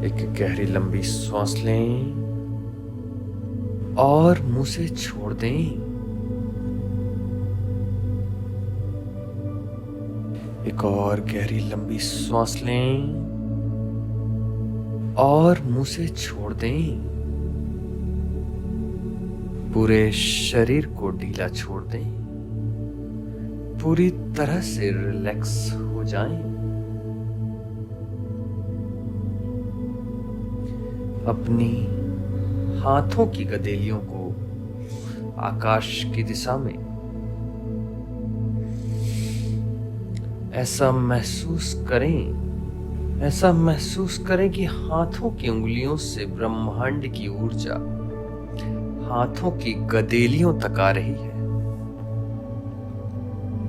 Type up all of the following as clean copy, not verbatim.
एक गहरी लंबी सांस लें और मुंह से छोड़ दें। एक और गहरी लंबी सांस लें और मुंह से छोड़ दें। पूरे शरीर को ढीला छोड़ दें। पूरी तरह से रिलैक्स हो जाएं। अपनी हाथों की गदेलियों को आकाश की दिशा में ऐसा महसूस करें कि हाथों की उंगलियों से ब्रह्मांड की ऊर्जा हाथों की गदेलियों तक आ रही है।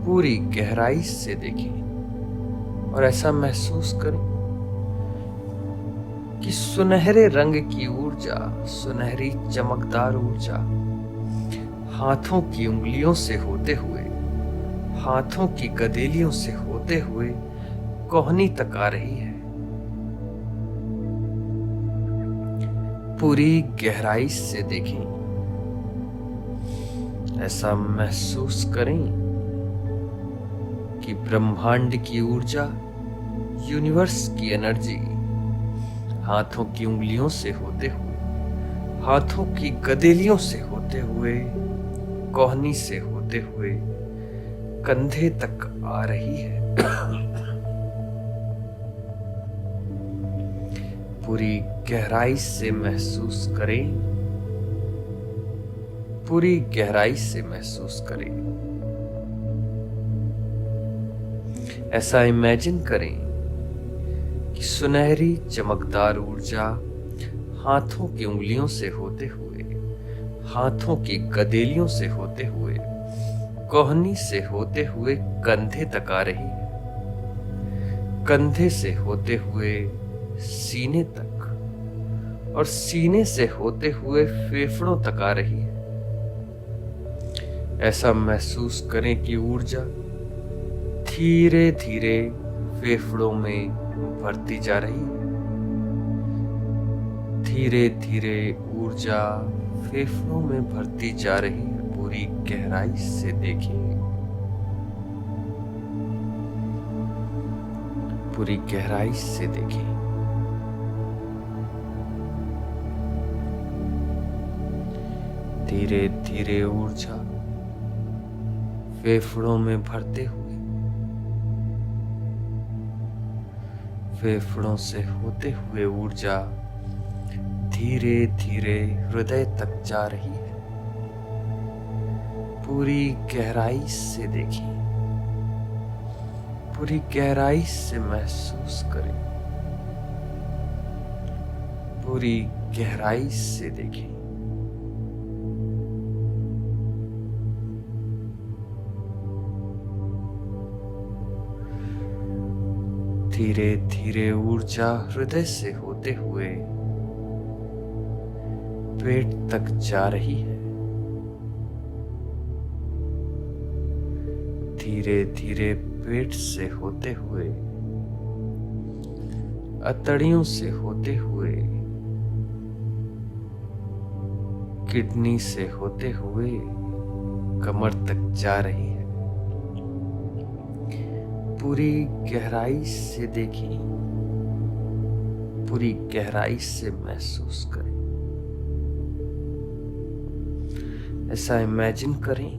पूरी गहराई से देखें और ऐसा महसूस करें कि सुनहरे रंग की ऊर्जा, सुनहरी चमकदार ऊर्जा हाथों की उंगलियों से होते हुए, हाथों की गदेलियों से होते हुए कोहनी तक आ रही है। पूरी गहराई से देखें, ऐसा महसूस करें कि ब्रह्मांड की ऊर्जा, यूनिवर्स की एनर्जी हाथों की उंगलियों से होते हुए, हाथों की गदेलियों से होते हुए, कोहनी से होते हुए कंधे तक आ रही है। पूरी गहराई से महसूस करें, पूरी गहराई से महसूस करें। ऐसा इमेजिन करें कि सुनहरी चमकदार ऊर्जा हाथों की उंगलियों से होते हुए, हाथों की गदेलियों से होते हुए, कोहनी से होते हुए कंधे तक आ रही है। कंधे से होते हुए सीने तक और सीने से होते हुए फेफड़ों तक आ रही है। ऐसा महसूस करें कि ऊर्जा धीरे धीरे फेफड़ों में भरती जा रही है। धीरे धीरे ऊर्जा फेफड़ों में भरती जा रही है। पूरी गहराई से देखें, पूरी गहराई से देखें। धीरे धीरे ऊर्जा फेफड़ों में भरते हुए, फेफड़ों से होते हुए ऊर्जा धीरे धीरे हृदय तक जा रही है। पूरी गहराई से देखें, पूरी गहराई से महसूस करें, पूरी गहराई से देखें। धीरे धीरे ऊर्जा हृदय से होते हुए पेट तक जा रही है। धीरे धीरे पेट से होते हुए, अतड़ियों से होते हुए, किडनी से होते हुए कमर तक जा रही है। पूरी गहराई से देखें, पूरी गहराई से महसूस करें। ऐसा इमेजिन करें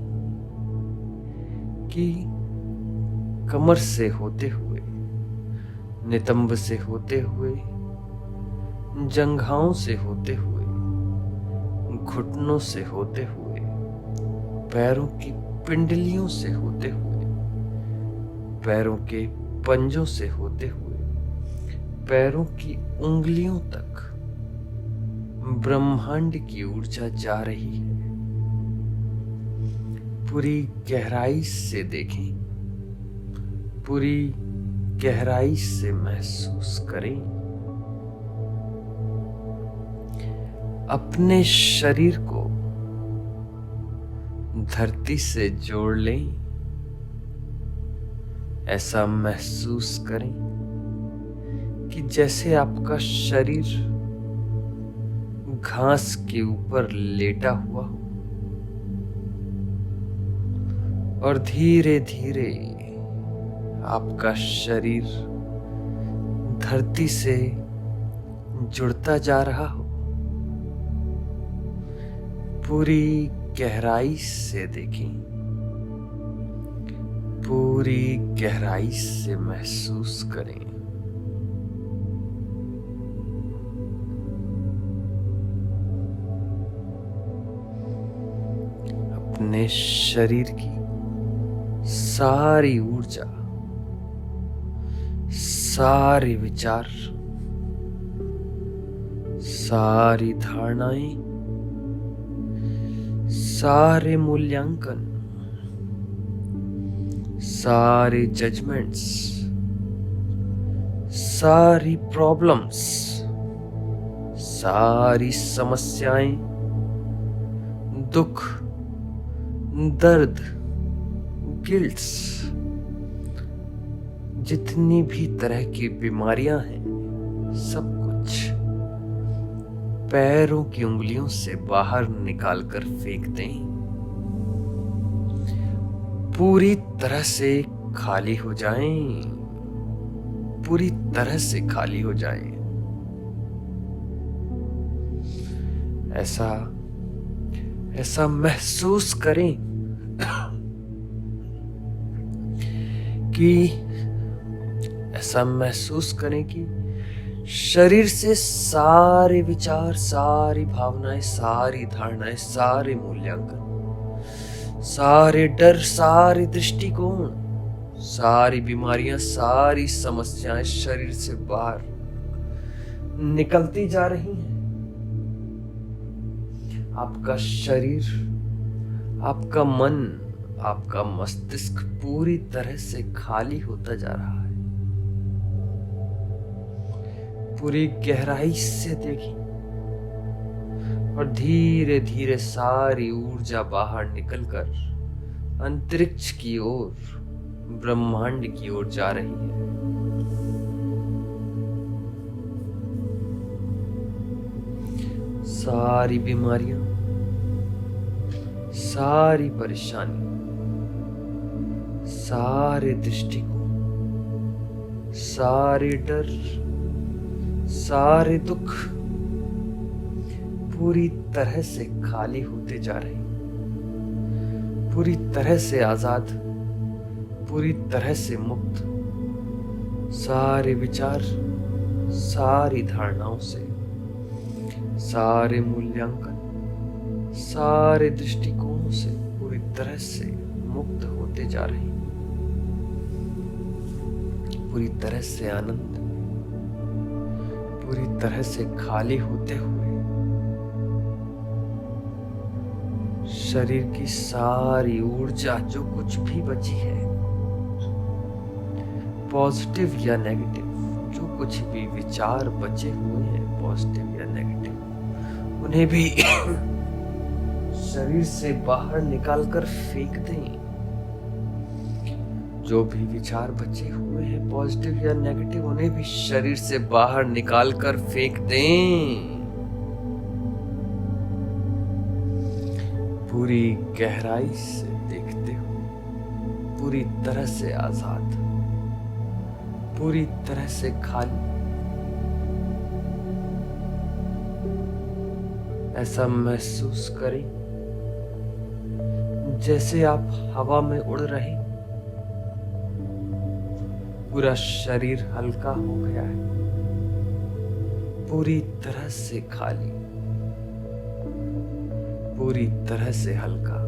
कि कमर से होते हुए, नितंब से होते हुए, जंघाओं से होते हुए, घुटनों से होते हुए, पैरों की पिंडलियों से होते हुए, पैरों के पंजों से होते हुए, पैरों की उंगलियों तक ब्रह्मांड की ऊर्जा जा रही है। पूरी गहराई से देखें, पूरी गहराई से महसूस करें। अपने शरीर को धरती से जोड़ लें। ऐसा महसूस करें कि जैसे आपका शरीर घास के ऊपर लेटा हुआ हो और धीरे धीरे आपका शरीर धरती से जुड़ता जा रहा हो। पूरी गहराई से देखें, पूरी गहराई से महसूस करें। अपने शरीर की सारी ऊर्जा, सारे विचार, सारी धारणाएं, सारे मूल्यांकन, सारे जजमेंट्स, सारी प्रॉब्लम्स, सारी समस्याएं, दुख, दर्द, गिल्ट्स, जितनी भी तरह की बीमारियां हैं, सब कुछ पैरों की उंगलियों से बाहर निकालकर फेंक दें। पूरी तरह से खाली हो जाएं, पूरी तरह से खाली हो जाएं। ऐसा महसूस करें कि शरीर से सारे विचार, सारी भावनाएं, सारी धारणाएं, सारे मूल्यांकन, सारे डर, सारे दृष्टिकोण, सारी बीमारियां, सारी समस्याएं शरीर से बाहर निकलती जा रही हैं। आपका शरीर, आपका मन, आपका मस्तिष्क पूरी तरह से खाली होता जा रहा है। पूरी गहराई से देखें और धीरे धीरे सारी ऊर्जा बाहर निकलकर अंतरिक्ष की ओर, ब्रह्मांड की ओर जा रही है। सारी बीमारियां, सारी परेशानी, सारे दृष्टिकोण, सारे डर, सारे दुख पूरी तरह से खाली होते जा रहे हैं। पूरी तरह से आजाद, पूरी तरह से मुक्त। सारे विचार, सारी धारणाओं से, सारे मूल्यांकन, सारे दृष्टिकोणों से पूरी तरह से मुक्त होते जा रहे हैं। पूरी तरह से आनंद, पूरी तरह से खाली होते हुए शरीर की सारी ऊर्जा, जो कुछ भी बची है, पॉजिटिव या नेगेटिव, जो कुछ भी विचार बचे हुए हैं, पॉजिटिव या नेगेटिव, उन्हें भी शरीर से बाहर निकालकर फेंक दें। जो भी विचार बचे हुए हैं, पॉजिटिव या नेगेटिव, उन्हें भी शरीर से बाहर निकालकर फेंक दें। पूरी गहराई से देखते हुए, पूरी तरह से आजाद, पूरी तरह से खाली। ऐसा महसूस करें जैसे आप हवा में उड़ रहे, पूरा शरीर हल्का हो गया है, पूरी तरह से खाली, पूरी तरह से हल्का।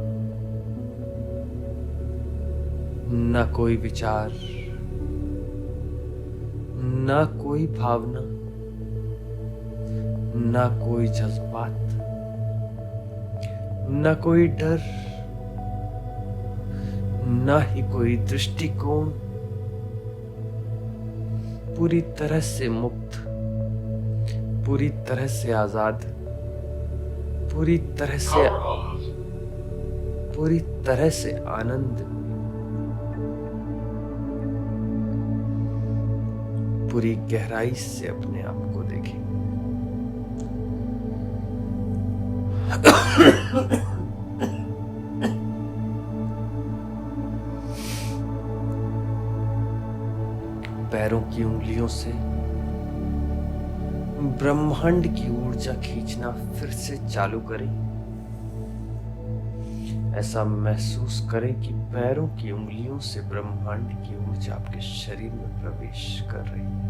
ना कोई विचार, ना कोई भावना, ना कोई जज्बात, ना कोई डर, ना ही कोई दृष्टिकोण। पूरी तरह से मुक्त, पूरी तरह से आजाद, पूरी तरह से आनंद, पूरी गहराई से अपने आप को देखें। पैरों की उंगलियों से ब्रह्मांड की ऊर्जा खींचना फिर से चालू करें। ऐसा महसूस करें कि पैरों की उंगलियों से ब्रह्मांड की ऊर्जा आपके शरीर में प्रवेश कर रही है।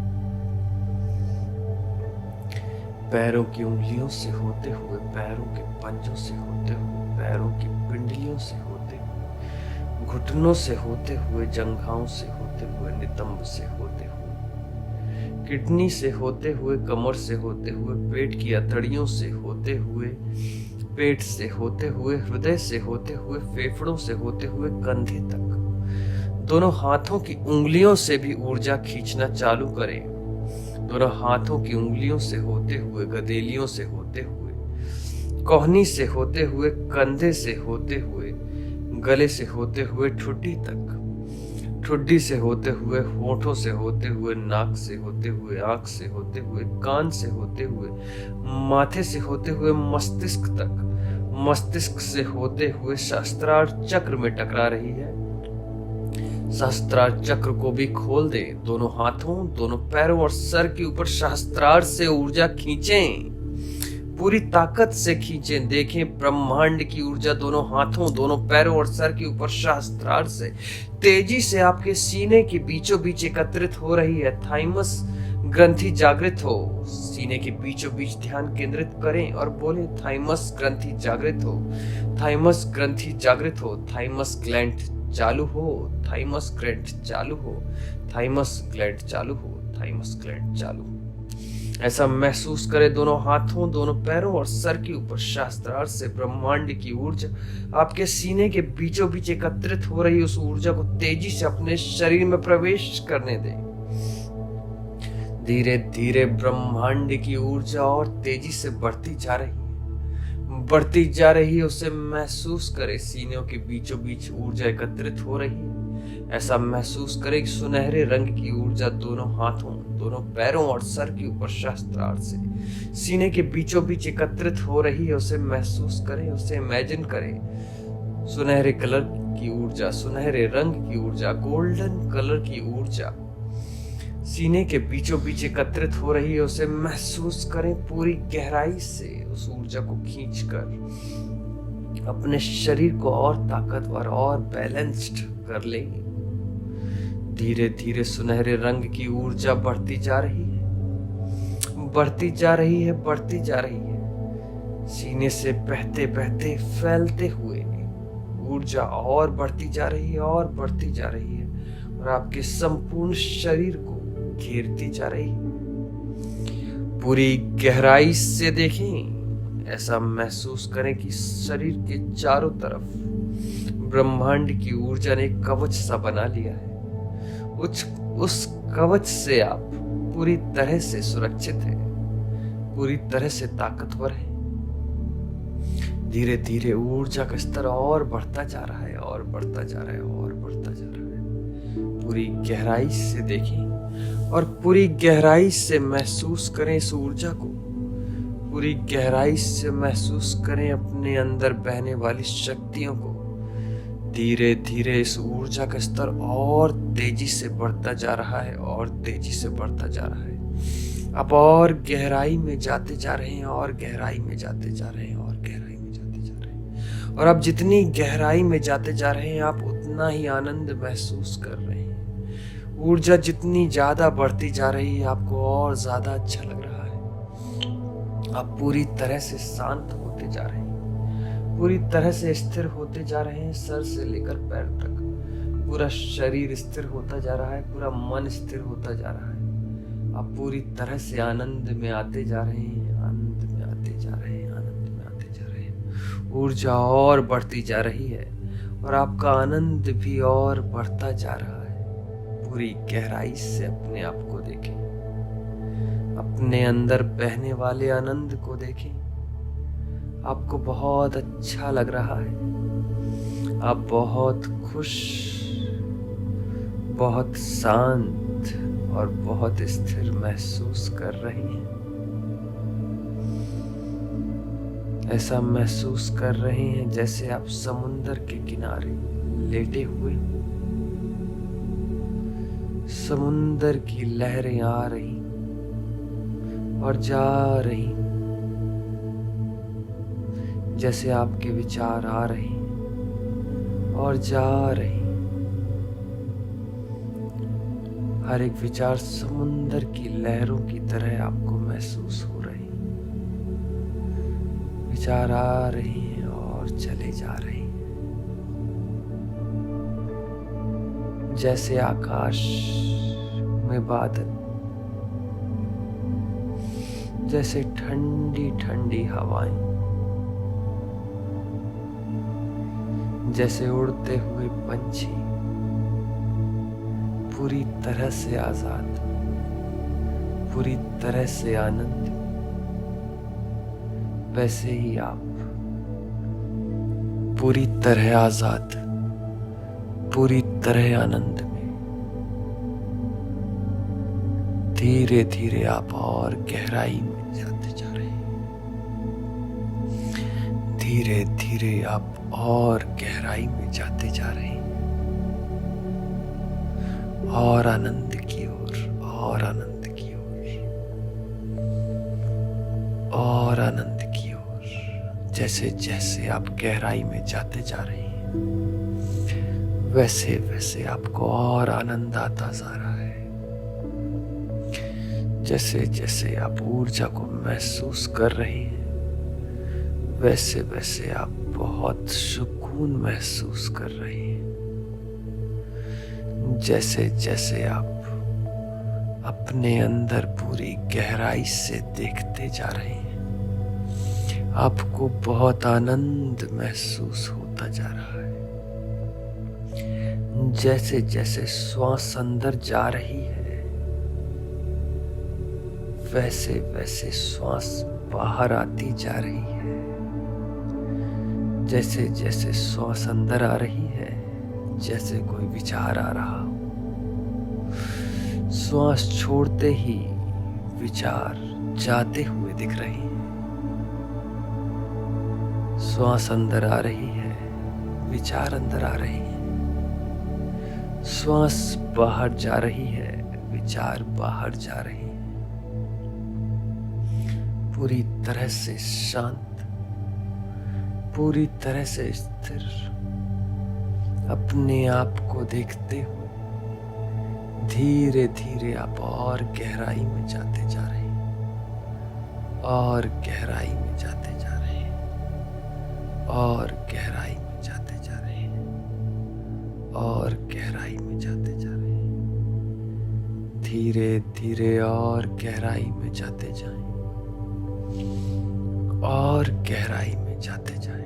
पैरों की उंगलियों से होते हुए, पैरों के पंजों से होते हुए, पैरों की पिंडलियों से होते हुए, घुटनों से होते हुए, जंघाओं से होते हुए, नितंब से होते हुए, किडनी से होते हुए, कमर से होते हुए, पेट की अतड़ियों से होते हुए, पेट से होते हुए, हृदय से होते हुए, फेफड़ों से होते हुए, कंधे तक दोनों हाथों की उंगलियों से भी ऊर्जा खींचना चालू करें। दोनों हाथों की उंगलियों से होते हुए, गदेलियों से होते हुए, कोहनी से होते हुए, कंधे से होते हुए, गले से होते हुए, ठुड्डी तक, ठुड्डी से होते हुए, होठों से होते हुए, नाक से होते हुए, आंख से होते हुए, कान से होते हुए, माथे से होते हुए, मस्तिष्क तक, मस्तिष्क से होते हुए सहस्त्रार चक्र में टकरा रही है। सहस्त्रार चक्र को भी खोल दे। दोनों हाथों, दोनों पैरों और सर के ऊपर सहस्त्रार से ऊर्जा खींचें, पूरी ताकत से खींचें। देखें ब्रह्मांड की ऊर्जा दोनों हाथों, दोनों पैरों और सर के ऊपर सहस्त्रार से तेजी से आपके सीने के बीचों बीच एकत्रित हो रही है। थाइमस ग्रंथि जागृत हो। सीने के बीचों बीच ध्यान केंद्रित करें और बोले, थाइमस ग्रंथि जागृत हो, थाइमस ग्रंथि जागृत हो, थाइमस ग्लैंड चालू हो, थाइमस ग्लैंड चालू हो, थाइमस ग्लैंड चालू हो, थाइमस ग्लैंड चालू हो। ऐसा महसूस करें दोनों हाथों, दोनों पैरों और सर के ऊपर सहस्त्रार से ब्रह्मांड की ऊर्जा आपके सीने के बीचों बीच एकत्रित हो रही। उस ऊर्जा को तेजी से अपने शरीर में प्रवेश करने दें। धीरे धीरे ब्रह्मांड की ऊर्जा और तेजी से बढ़ती जा रही है, बढ़ती जा रही है। उसे महसूस करें। सीनों के बीचों बीच ऊर्जा एकत्रित हो रही है। ऐसा महसूस करें कि सुनहरे रंग की ऊर्जा दोनों हाथों, दोनों पैरों और सर के ऊपर सहस्त्रार से सीने के बीचों बीच एकत्रित हो रही है। उसे महसूस करें, उसे इमेजिन करें। सुनहरे कलर की ऊर्जा, सुनहरे रंग की ऊर्जा, गोल्डन कलर की ऊर्जा सीने के बीचों बीच एकत्रित हो रही है। उसे महसूस करें। पूरी गहराई से उस ऊर्जा को खींचकर अपने शरीर को और ताकतवर और बैलेंस्ड कर लें। धीरे धीरे सुनहरे रंग की ऊर्जा बढ़ती जा रही है, बढ़ती जा रही है, बढ़ती जा रही है। सीने से बहते बहते फैलते हुए ऊर्जा और बढ़ती जा रही है, और बढ़ती जा रही है, और आपके संपूर्ण शरीर को घेरती जा रही है। पूरी गहराई से देखें। ऐसा महसूस करें कि शरीर के चारों तरफ ब्रह्मांड की ऊर्जा ने कवच सा बना लिया है। उस कवच से आप पूरी तरह से सुरक्षित हैं, पूरी तरह से ताकतवर हैं। धीरे धीरे ऊर्जा का स्तर और बढ़ता जा रहा है, और बढ़ता जा रहा है, और बढ़ता जा रहा है। पूरी गहराई से देखें और पूरी गहराई से महसूस करें इस ऊर्जा को। पूरी गहराई से महसूस करें अपने अंदर बहने वाली शक्तियों को। धीरे धीरे इस ऊर्जा का स्तर और तेजी से बढ़ता जा रहा है, और तेजी से बढ़ता जा रहा है। आप और गहराई में जाते जा रहे हैं, और गहराई में जाते जा रहे हैं, और गहराई में जाते जा रहे हैं। और आप जितनी गहराई में जाते जा रहे हैं, आप उतना ही आनंद महसूस कर रहे हैं। ऊर्जा जितनी ज्यादा बढ़ती जा रही है, आपको और ज्यादा अच्छा लग रहा है। आप पूरी तरह से शांत होते जा रहे हैं, पूरी तरह से स्थिर होते जा रहे हैं। सर से लेकर पैर तक पूरा शरीर स्थिर होता जा रहा है, पूरा मन स्थिर होता जा रहा है। आप पूरी तरह से आनंद में आते जा रहे हैं, आनंद में आते जा रहे हैं, आनंद में आते जा रहे हैं। ऊर्जा और बढ़ती जा रही है, और आपका आनंद भी और बढ़ता जा रहा है। पूरी गहराई से अपने आप को देखें, अपने अंदर बहने वाले आनंद को देखें। आपको बहुत अच्छा लग रहा है। आप बहुत खुश, बहुत शांत और बहुत स्थिर महसूस कर रही हैं। ऐसा महसूस कर रहे हैं जैसे आप समुंदर के किनारे लेटे हुए, समुंदर की लहरें आ रही और जा रही, जैसे आपके विचार आ रहे और जा रहे। हर एक विचार समुंदर की लहरों की तरह आपको महसूस हो रहे हैं। विचार आ रहे हैं और चले जा रहे हैं, जैसे आकाश में बादल, जैसे ठंडी ठंडी हवाएं, जैसे उड़ते हुए पंछी, पूरी तरह से आजाद, पूरी तरह से आनंद। वैसे ही आप पूरी तरह आजाद, पूरी तरह आनंद में। धीरे धीरे आप और गहराई में जाते जा रहे हैं। धीरे धीरे आप और गहराई में जाते जा रहे हैं, और आनंद की ओर, और आनंद की ओर, और आनंद की ओर। जैसे जैसे आप गहराई में जाते जा रहे हैं, वैसे वैसे आपको और आनंद आता जा रहा है। जैसे जैसे आप ऊर्जा को महसूस कर रहे हैं, वैसे वैसे आप बहुत सुकून महसूस कर रहे हैं। जैसे जैसे आप अपने अंदर पूरी गहराई से देखते जा रहे हैं, आपको बहुत आनंद महसूस होता जा रहा है। जैसे जैसे श्वास अंदर जा रही है, वैसे वैसे श्वास बाहर आती जा रही है। जैसे जैसे श्वास अंदर आ रही है, जैसे कोई विचार आ रहा हो, श्वास छोड़ते ही विचार जाते हुए दिख रहे हैं। श्वास अंदर आ रही है, विचार अंदर आ रहे हैं। श्वास बाहर जा रही है, विचार बाहर जा रहे हैं। पूरी तरह से शांत, पूरी तरह से स्थिर, अपने आप को देखते हुए धीरे धीरे आप और गहराई में जाते जा रहे हैं, और गहराई में जाते जा रहे हैं, और गहराई में जाते जा रहे हैं, और गहराई में जाते जा रहे हैं। धीरे धीरे और गहराई में जाते जाएं, और गहराई में जाते जाएं।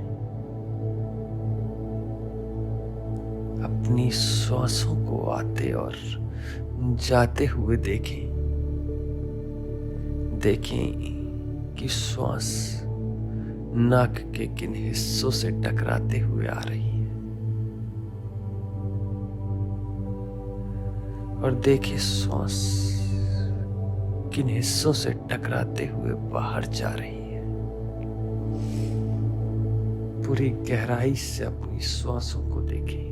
अपनी श्वासों को आते और जाते हुए देखें। देखें कि श्वास नाक के किन हिस्सों से टकराते हुए आ रही है, और देखें श्वास किन हिस्सों से टकराते हुए बाहर जा रही है। पूरी गहराई से अपनी श्वासों को देखें।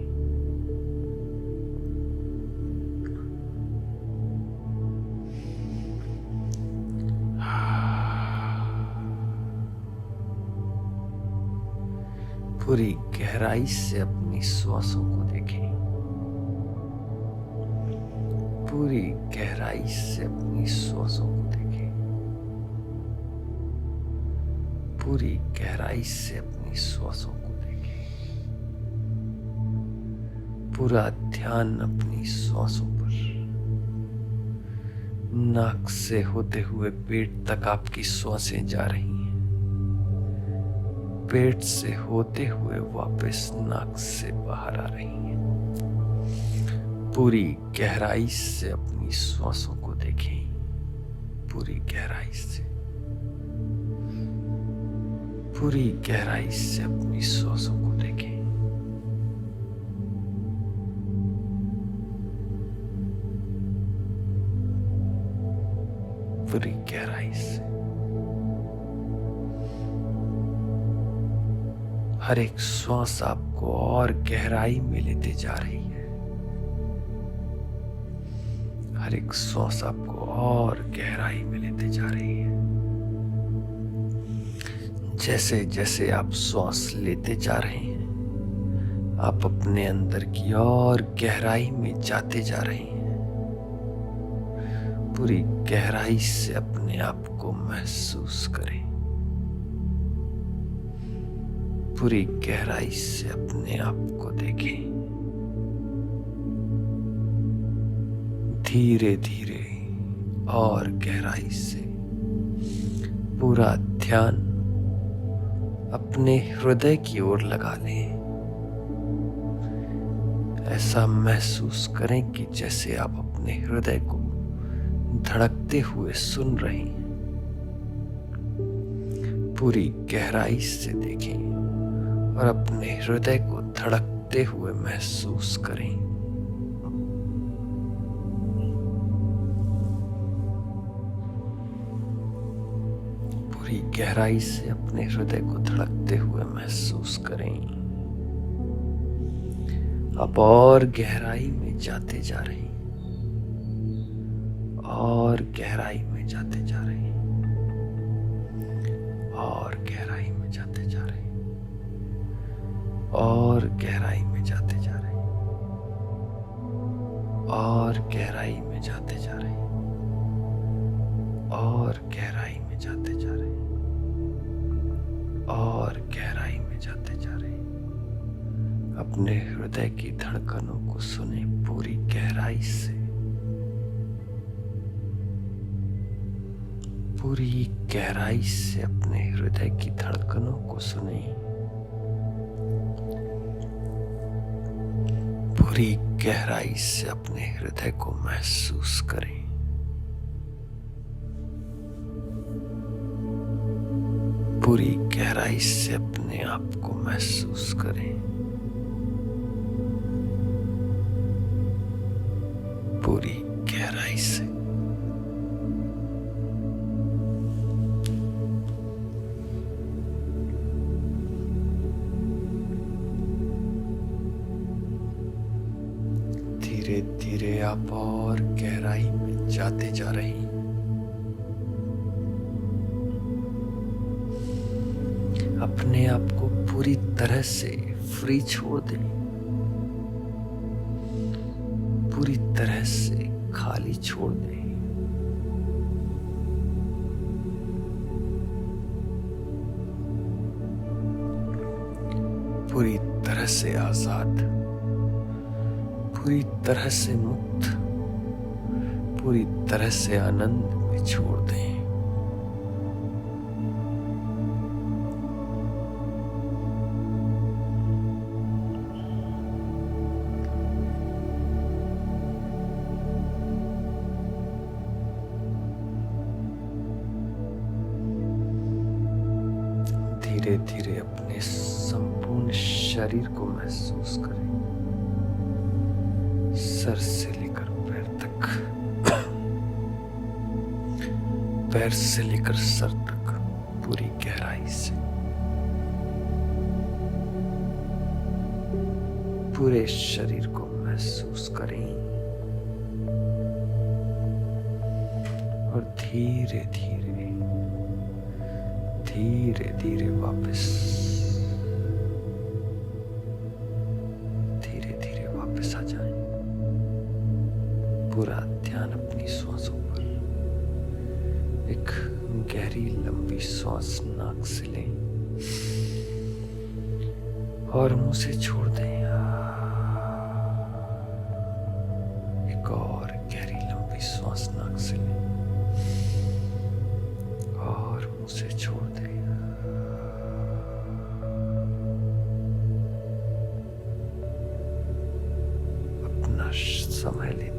पूरी गहराई से अपनी श्वासों को देखें। पूरी गहराई से अपनी श्वासों को देखें। पूरी गहराई से अपनी श्वासों को देखें। पूरा ध्यान अपनी श्वासों पर। नाक से होते हुए पेट तक आपकी श्वासें जा रही हैं। पेट से होते हुए वापस नाक से बाहर आ रही हैं। पूरी गहराई से अपनी श्वासों को देखें। पूरी गहराई से, पूरी गहराई से अपनी श्वासों को देखें। पूरी गहराई से। हर एक श्वास आपको और गहराई में लेते जा रही है। हर एक श्वास आपको और गहराई में लेते जा रही है। जैसे जैसे आप श्वास लेते जा रहे हैं, आप अपने अंदर की और गहराई में जाते जा रहे हैं। पूरी गहराई से अपने आप को महसूस करें। पूरी गहराई से अपने आप को देखें। धीरे धीरे और गहराई से पूरा ध्यान अपने हृदय की ओर लगा लें। ऐसा महसूस करें कि जैसे आप अपने हृदय को धड़कते हुए सुन रहे हैं। पूरी गहराई से देखें और अपने हृदय को धड़कते हुए महसूस करें। पूरी गहराई से अपने हृदय को धड़कते हुए महसूस करें। आप और गहराई में जाते जा रहे हैं। और गहराई में जाते जा रहे हैं। और गहराई में जाते जा रहे हैं। और गहराई में जाते जा रहे हैं। और गहराई में जाते जा रहे हैं। और गहराई में जाते जा रहे हैं। और गहराई में जाते जा रहे हैं। अपने हृदय की धड़कनों को सुने पूरी गहराई से। पूरी गहराई से अपने हृदय की धड़कनों को सुने। पूरी गहराई से अपने हृदय को महसूस करें। पूरी गहराई से अपने आप को महसूस करें। पूरी गहराई से। धीरे धीरे आप और गहराई में जाते जा रहे हैं। अपने आप को पूरी तरह से फ्री छोड़ दें। पूरी तरह से खाली छोड़ दें। पूरी तरह से आजाद, पूरी तरह से मुक्त, पूरी तरह से आनंद में छोड़ दें। धीरे धीरे अपने संपूर्ण शरीर को महसूस करें। सर से लेकर पैर तक, पैर से लेकर सर तक पूरी गहराई से। पूरे शरीर को महसूस करें और धीरे धीरे धीरे धीरे वापस आ जाएं। पूरा ध्यान अपनी श्वासों पर। एक गहरी लंबी श्वास नाक से लें और मुंह से छोड़ दें। एक और गहरी लंबी श्वास नाक से लें और मुंह से छोड़ दें। अपना समय लें।